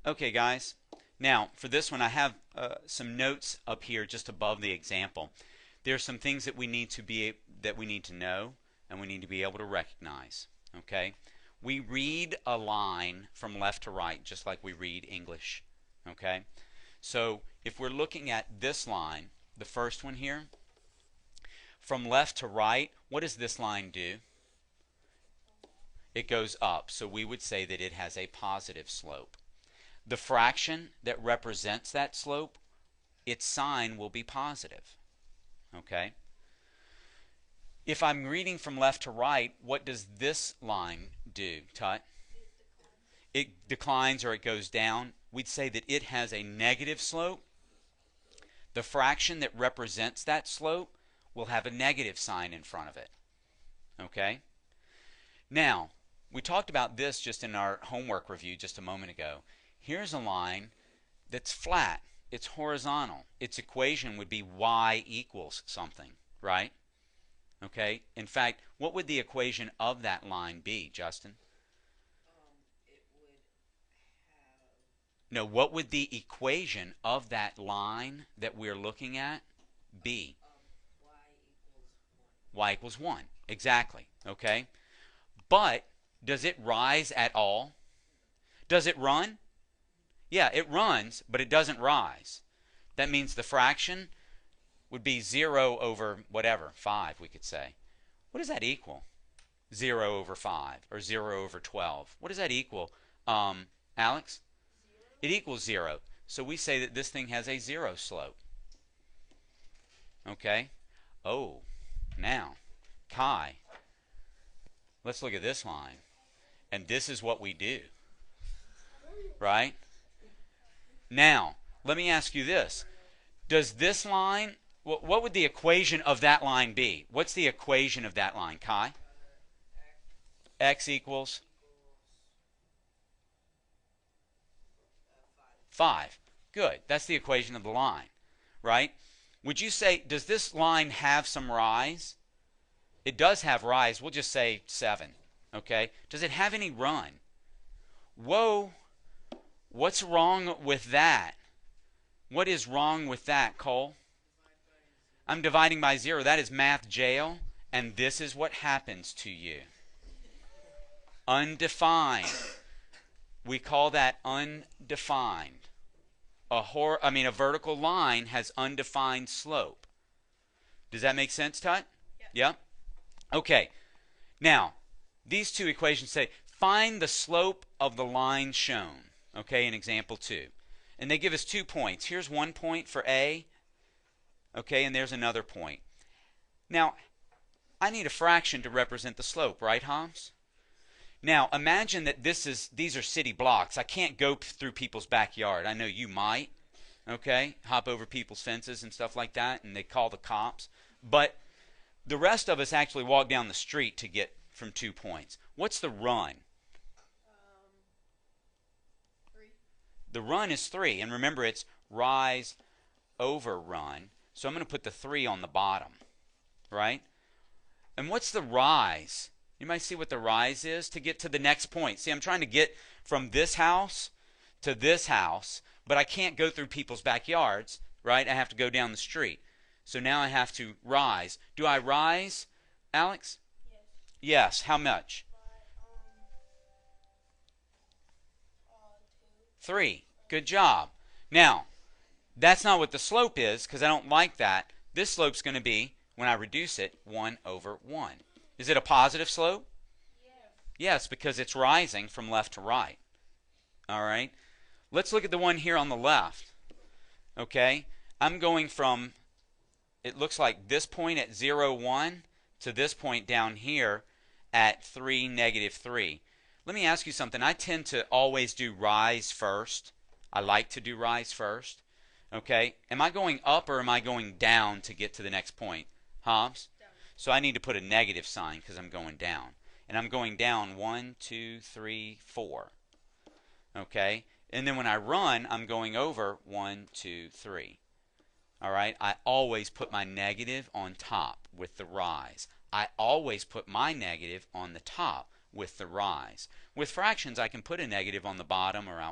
Okay, guys. Now, for this one, I have some notes up here just above the example. There are some things that we need to know and we need to be able to recognize. Okay? We read a line from left to right just like we read English. Okay? So, if we're looking at this line, the first one here, from left to right, what does this line do? It goes up. So we would say that it has a positive slope. The fraction that represents that slope, its sign will be positive. Okay? If I'm reading from left to right, what does this line do, Tut? It declines or it goes down. We'd say that it has a negative slope. The fraction that represents that slope will have a negative sign in front of it. Okay? Now, we talked about this just in our homework review just a moment ago. Here's a line that's flat. It's horizontal. Its equation would be y equals something, right? Okay? In fact, what would the equation of that line be, Justin? It would have... No, what would the equation of that line that we're looking at be? Y equals 1. Exactly. Okay? But does it rise at all? Does it run? Yeah, it runs, but it doesn't rise. That means the fraction would be 0 over whatever, 5, we could say. What does that equal? 0 over 5, or 0 over 12. What does that equal, Alex? 0? It equals 0. So we say that this thing has a 0 slope. Okay? Oh, now, Kai, let's look at this line. And this is what we do. Right? Now, let me ask you this. Does this line, what would the equation of that line be? What's the equation of that line, Kai? X equals 5. Good. That's the equation of the line, right? Would you say, does this line have some rise? It does have rise. We'll just say 7. Okay? Does it have any run? Whoa. What's wrong with that? What is wrong with that, Cole? I'm dividing by 0. That is math jail, and this is what happens to you. Undefined. We call that undefined. A vertical line has undefined slope. Does that make sense, Tut? Yeah? Okay. Now, these two equations say, find the slope of the line shown. Okay, in example 2. And they give us 2 points. Here's 1 point for A. Okay, and there's another point. Now, I need a fraction to represent the slope, right, Homs? Now, imagine that these are city blocks. I can't go through people's backyard. I know you might, okay, hop over people's fences and stuff like that, and they call the cops. But the rest of us actually walk down the street to get from 2 points. What's the run? 3. The run is 3, and remember it's rise over run. So I'm going to put the 3 on the bottom, right? And what's the rise? You might see what the rise is to get to the next point. See, I'm trying to get from this house to this house, but I can't go through people's backyards, right? I have to go down the street. So now I have to rise. Do I rise, Alex? Yes. Yes. How much? By 2. 3. Good job. Now, that's not what the slope is because I don't like that. This slope's going to be, when I reduce it, 1 over 1. Is it a positive slope? Yes. Yes, because it's rising from left to right. All right. Let's look at the one here on the left. Okay. I'm going from, it looks like this point at 0, 1 to this point down here at 3, negative 3. Let me ask you something. I tend to always do rise first. I like to do rise first. Okay. Am I going up or am I going down to get to the next point? Hobbs? So I need to put a negative sign because I'm going down. And I'm going down 1, 2, 3, 4. Okay? And then when I run, I'm going over 1, 2, 3. All right? I always put my negative on top with the rise. I always put my negative on the top with the rise. With fractions, I can put a negative on the bottom or out